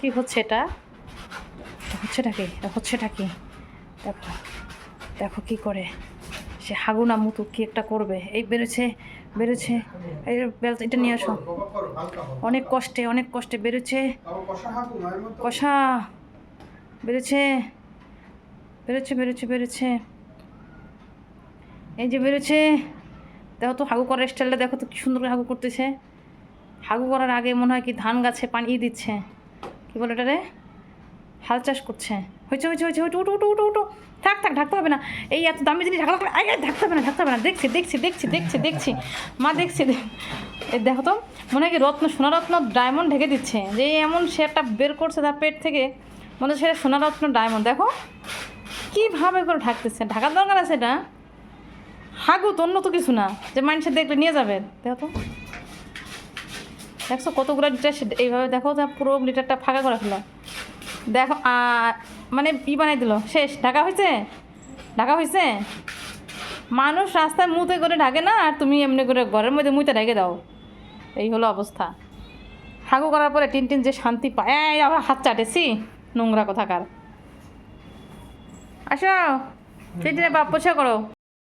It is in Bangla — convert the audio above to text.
কি হচ্ছে এটা? হচ্ছেটা কি? দেখো দেখো কি করে সে, হাগু না মুতু কি একটা করবে। এই বেরোচ্ছে বেরোচ্ছে, এই বেলটা এটা নিয়ে আসো। অনেক কষ্টে বেরোচ্ছে, কষা বেরোচ্ছে বেরোচ্ছে। এই যে বেরোচ্ছে, দেখো তো হাগু করার স্টাইলটা দেখো তো কি সুন্দর করে হাগু করতেছে। হাগু করার আগে মনে হয় কি ধান গাছে পানি দিচ্ছে, কি বলে এটা রে, হাল চাষ করছে। হয়েছে উঠো উঠো উঠো উঠো উঠো, থাক ঢাকতে হবে না। এই এত দামি জিনিস ঢাকা ঢাকতে হবে না। দেখছি মা দেখছি। এই দেখো তো মনে হয় কি সোনারত্ন ডায়মন্ড ঢেকে দিচ্ছে, যে এমন সে একটা বের করছে তার পেট থেকে, মনে হচ্ছে সোনারত্ন ডায়মন্ড। দেখো কীভাবে করে ঢাকতেছে, ঢাকার দরকার আছে এটা। হাগু তো অন্য তো কিছু না যে মানুষের দেখলে নিয়ে যাবে। দেখো দেখছো কতগুলো লিটার এইভাবে, দেখো পুরো লিটারটা ফাঁকা করে ফেলো। দেখো মানে বানাই দিল, শেষ। ঢাকা হয়েছে। মানুষ রাস্তায় মুতে করে ঢাকে না, আর তুমি এমনি করে ঘরের মধ্যে মুইতে ঢেকে দাও। এই হলো অবস্থা। হাগু করার পরে টিন যে শান্তি পায়। এই আবার হাত চাটেছি, নোংরা কোথাকার। আসো টিনটিনের বাপ পোছা করো।